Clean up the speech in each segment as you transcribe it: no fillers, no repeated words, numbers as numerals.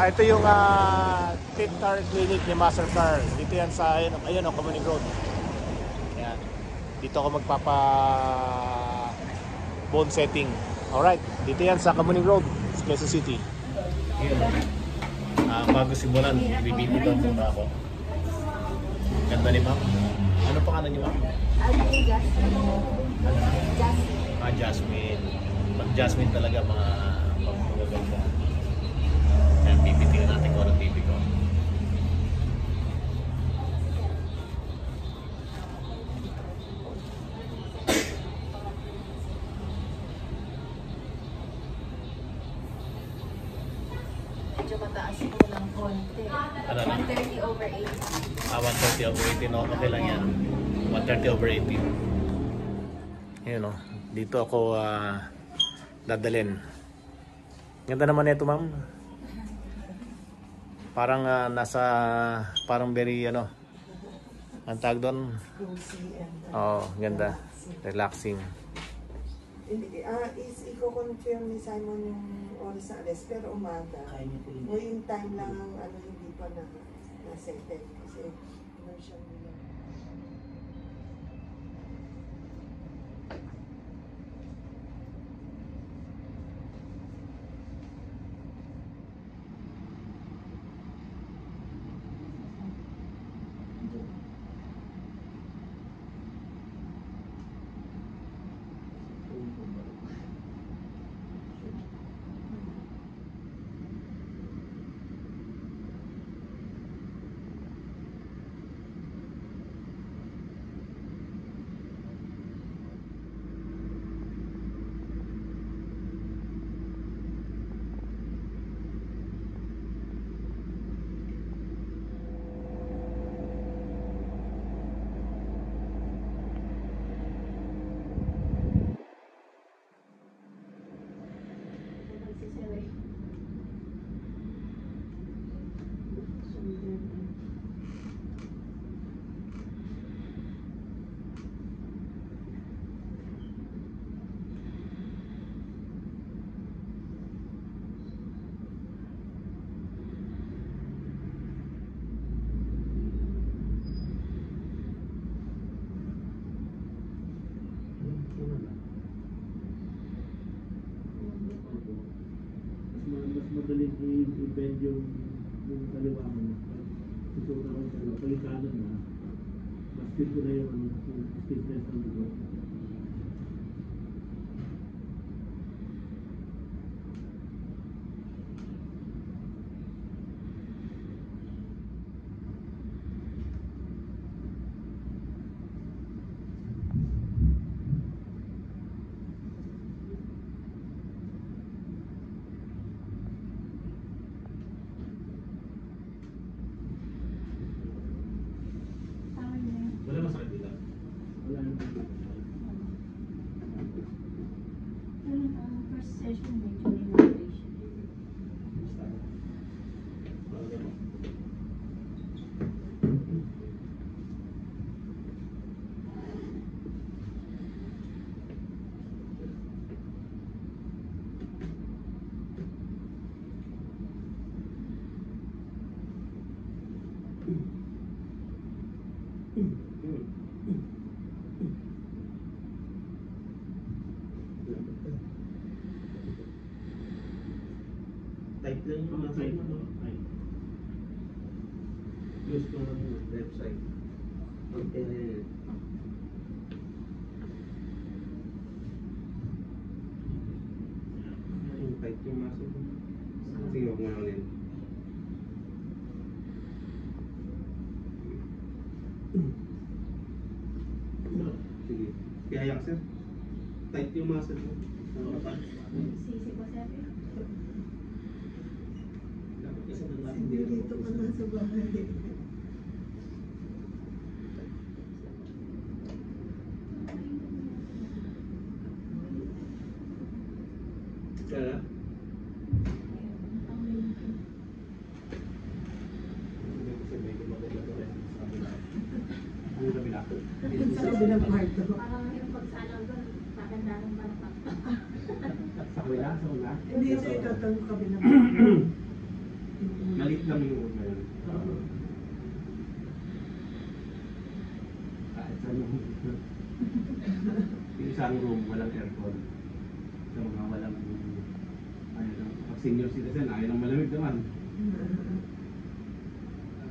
Ito yung Fit Car Clinic ni Mastercar. Dito yan sa, ayun, Community Road. Ayan. Dito ako magpapa bone setting. Alright, dito yan sa Community Road, Quezon City. Bago simulan, bibili daw muna ako. Ganda ni ma'am. Ano pangalan niyo ma'am? Jasmine. Jasmine. Pag Jasmine talaga mga magaganda. Kaya pipitingin natin kung anong TV ko. Medyo mataas po ng konti. Ano na? 130 over 80. 130 over 80, no? Okay lang yan. 130 over 80. Ayun, no? Dito ako dadalhin. Ganda naman ito, ma'am. Parang parang very, ang tawag doon? Oo, ganda. Relaxing. Iko-confirm ni Simon yung oras sa alis, pero umaga. O yung time lang ang hindi pa na-settle. Kasi version nila. Madaling i-bend yung kaliwa mo. Susunod ako sa palikanan na mas feel ko na yung stiffness ng dugo. Wala masakit dito? Wala nang First session, medyo relaxation. tight lang yung mga side mo. Use ko ng left side. Okay. Yung tight yung muscle mo. Sige, huwag mo lang ulit. Sige. Kaya sir. Tight yung muscle mo. Sisi ko, sir. Dito ka na sa bahay. Kaya? Sa kabilang kwarto. Parang yung pagsalaw doon, pagandahan pa na Sa kabila? Sa kabila? Hindi ito itong kabilang kwarto. lang yung una yun. Kahit saan yung isang room, walang aircon. Sa mga walang, ayaw lang, pag senior citizen, ayaw lang malamig naman.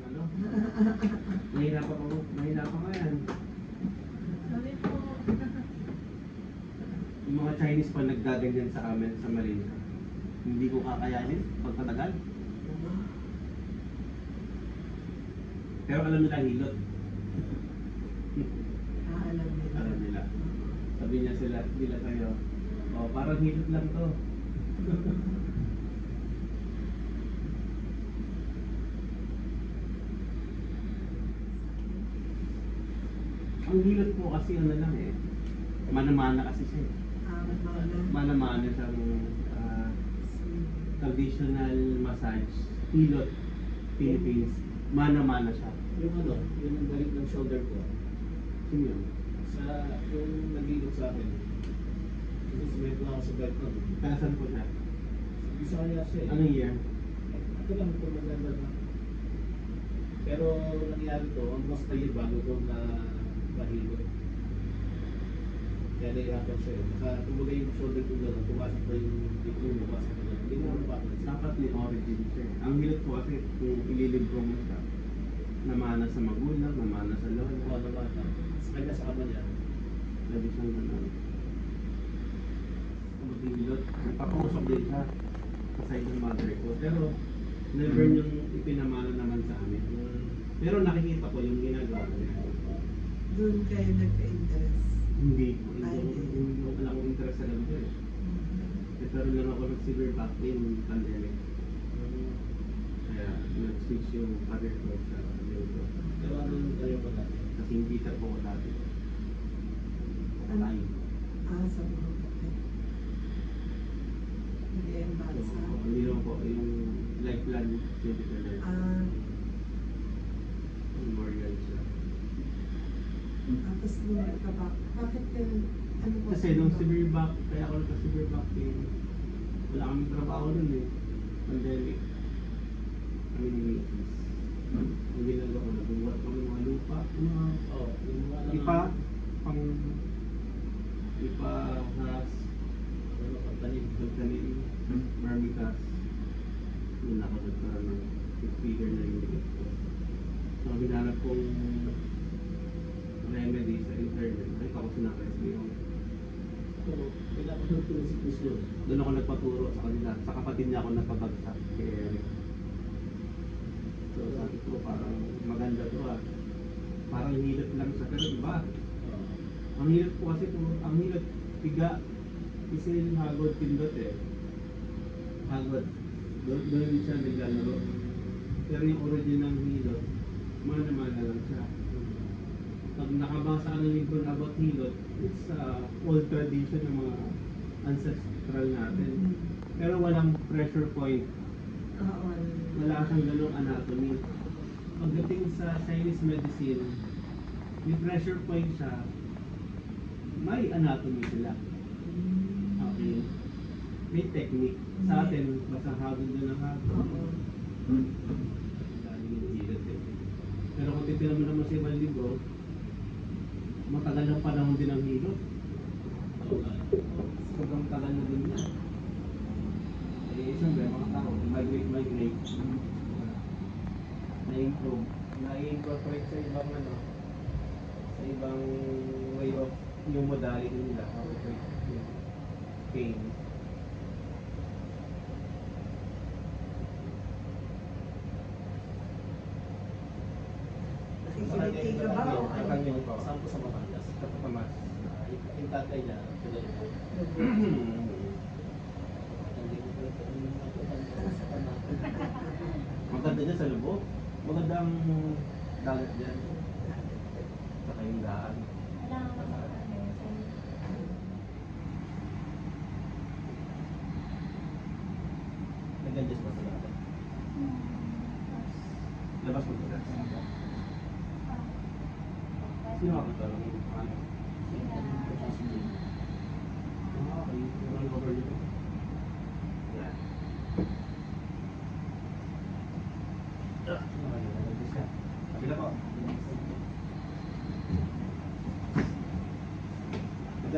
Ano? Mahirapan ka yan. Sabi po, Yung mga Chinese pa naggaganyan sa amin sa Marina. Hindi ko kakayanin pagpatagal. Pero alam nila hilot. Alam nila. Sabi niya nila sa'yo, oh, parang hilot lang to. Ang hilot po kasi ano lang eh. Mana-mana kasi siya eh. Mana-mana siyang traditional massage. Hilot, Philippines. Mana-mana siya. Yung ano, yung balik ng shoulder ko, Sino yun? sa yung nag-iilot sa akin. Kasi sumit lang ako sa bike ko. Kalasan po siya. Bisaya siya eh. Anong year? Ito lang ito maganda na. Pero nangyari to, almost a year bago ko na mahilot. Kaya nahihirapan siya eh. Kumbaga yung shoulder ko gano'n, pumasok pa yung dito, pumasok pa gano'n. Hindi mo naman Dapat ni origin siya. Ang hilot po kasi kung ililibro mo siya, namana sa magulang, namana sa lola. Oo naman. Sa kanya sa kama niya. Lagi siyang gano'n. Hilot. Nagpapausok din siya sa side ng mother ko. Pero never niyang ipinamana naman sa amin. Pero nakikita ko yung ginagawa niya. Doon kayo nagka-interest. Hindi ko wala akong interest sa ganito eh. Pero lang ako nag-severe back pain ng pandemic. Kaya nag-switch yung career ko sa neuro. Pero ano yung kayo pa dati? Kasi hindi po ako dati. Tayo. Sa mga kapit. Hindi ang bansa. Hindi naman po yung lifeline medical memorial siya. Tapos nung nagkabak, bakit kayo, ano ba? Kasi nung severe back, kaya ako nagka-severe back pain, wala kami trabaho nun eh. Pandemic. Kami ni Macy's. Ang ginagawa ko, nagbuhat kami mga lupa, mga Yung mga ipa, pang ipa, has, ano, pagtanim. pagtanim, marmitas. Yun ako nagkaroon ng figure na yung likit ko. So, hinanap kong remedy sa internet. Ay, ako sinaka-SB ako. Ito, pinapanood ko si Chris yun. Doon ako nagpaturo sa kanila. Sa kapatid niya ako nagpabagsak kay Eric. So sabi ko parang maganda to ah. Parang hilot lang siya. Pero iba. Ang hilot po kasi ang hilot, tiga, isin, hagod, pindot eh. Hagod. Doon siya naglalaro. Pero yung origin ng hilot, mana-mana lang siya. Pag nakabasa ka ng libro about hilot, it's old tradition ng mga ancestral natin. Pero walang pressure point. Wala siyang ganung anatomy. Pagdating sa Chinese medicine, may pressure point siya, may anatomy sila. Okay. May technique. Sa atin, basta hagod na ng hagod. Galing yung hilot eh. Pero kung titignan mo naman sa ibang libro, matagal ng panahon din ang hilot. Sobrang tagal na din yan. Eh, siyempre, mga tao, migrate. Na-improve. Na-incorporate sa ibang ano, sa ibang way of yung modality nila. How to treat pain. Nakikiliti ka ba? O ano? Kanya po. Saan po sa Batangas? Katapamas. Yung tatay niya, tuloy po. Maganda dyan sa lubog. Maganda ang dagat dyan. Saka yung daan. Nag-adjust pa sa dagat. Labas mo dyan. Sino makita lang yung ano? Okay. Yung over dito. Yan.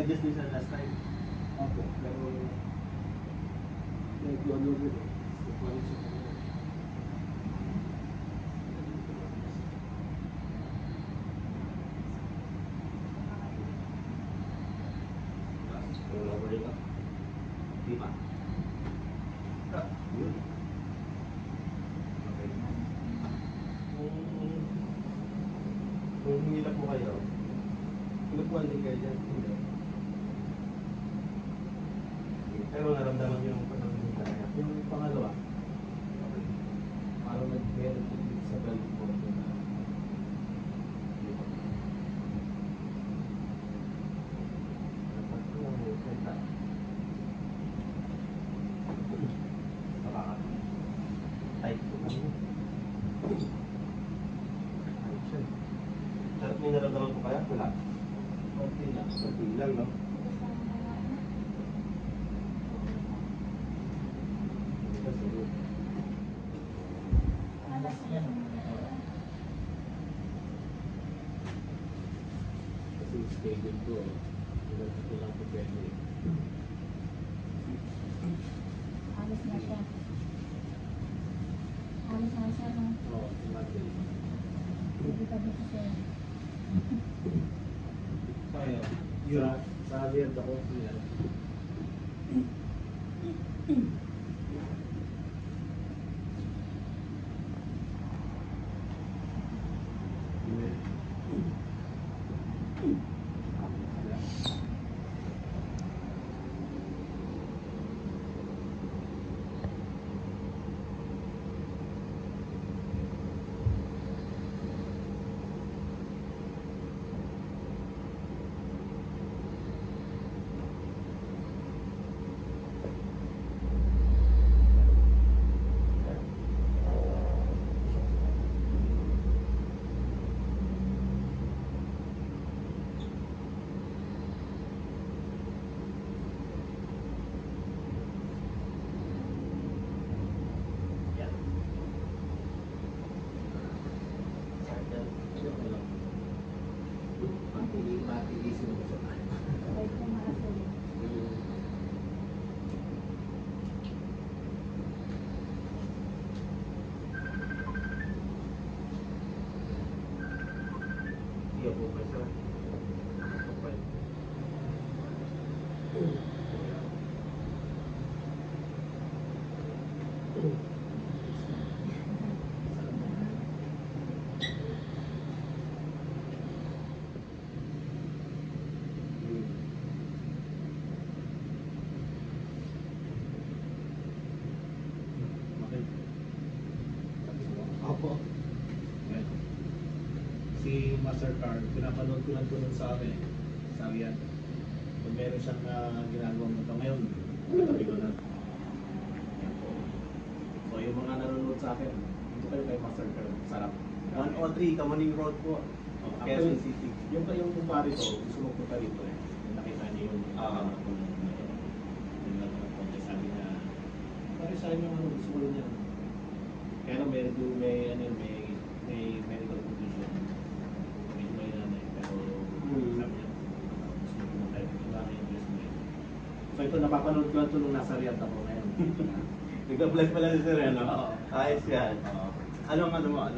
nag-adjust din sa last time. Opo, pero medyo ano rin eh. Surprise ako. Wala ko rin. Di ba? Yun. Okay. Kung hinilap mo kayo, pinupuan din kayo dyan. Hindi. Pero naramdaman yung panahon kaya. Yung pangalawa, parang nag-meron dito sa belt ko. Sarap may naramdaman ko kaya? Wala. Konti lang. Kunti lang, no? Kasi schedule ko, ilan ko lang po pwede. Alis na siya. Alis na siya, no? Oo, Monday. Hindi ka dito siya. Kaya, sa aliyad ako, yan. Sabay ko marasulin. Iya po pa siya. Kapal. Opo. Yan. Si Mastercard, pinapanood ko lang po nun sa akin. Sa Riyadh. Kung meron siyang ginagawang ito ngayon, katabi ko na. Yan po. So yung mga nanonood sa akin, dito kayo kay Mastercard. Sarap. 103 Kamuning Road po. Quezon City. Yung kumpare ko, gusto mo punta rito eh. Nakita niyo yung yung nagpunta, sabi niya, pare sa inyo ano, gusto mo niya. Kaya lang may medical condition. Medyo may nanay, pero sabi niya, gusto mo pumunta ito, wala na yung dress mo. So ito, napapanood ko lang ito nung nasa Riyadh ako ngayon. Nagka-bless pala si Sir, ano? Oo. Ayos yan. Anong account mo?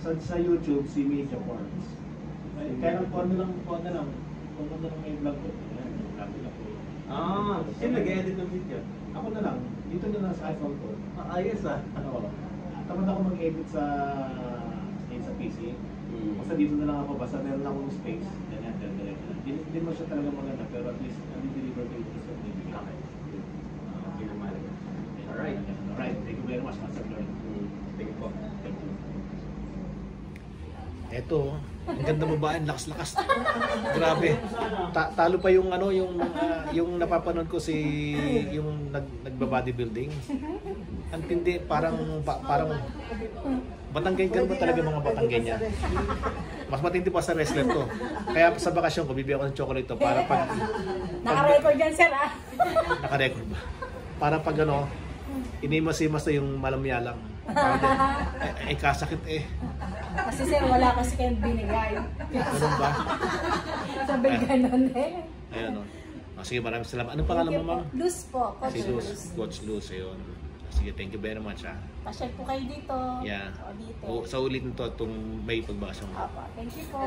Sa YouTube, si Media Forms. Kaya lang po na lang may vlog ko. Ayan, yung vlog ko lang po. Sino nag-edit ng video? Ako na lang, dito na lang sa iPhone ko. Ayos ah. Ano, tamad ako mag-edit sa PC. Basta dito na lang ako, basta meron akong space. Ganyan. Hindi mo siya talaga maganda, pero at least nadi-deliver ko yung stuff na ibigay. Alright. Alright, thank you very much, Master Lord. Thank you po. Thank you. Eto, ang ganda babae, lakas-lakas. Grabe. Talo pa yung ano, yung napapanood ko si yung nagba-bodybuilding. Ang tindi, parang Batanggen ka ba talaga mga Batanggen niya? Mas matindi pa sa wrestler to. Kaya sa bakasyon ko, bibigyan ko ng chocolate to para pag Naka-record yan, sir, ah. naka-record ba? Para pag ano, inimas-imas na yung malamyalang. Kasakit eh. Kasi sir, wala kasi kayong binigay. Ganun ba? Sabi ganun eh. Ayun, no. Sige, maraming salamat. Anong pangalan mo, ma'am? Luz po, Coach Si Luz. Coach Luz, ayun. Sige, thank you very much, ah. Pasyal po kayo dito. Yeah. O dito. Sa ulit nito, itong may pagbakasyon mo. Opo, thank you po.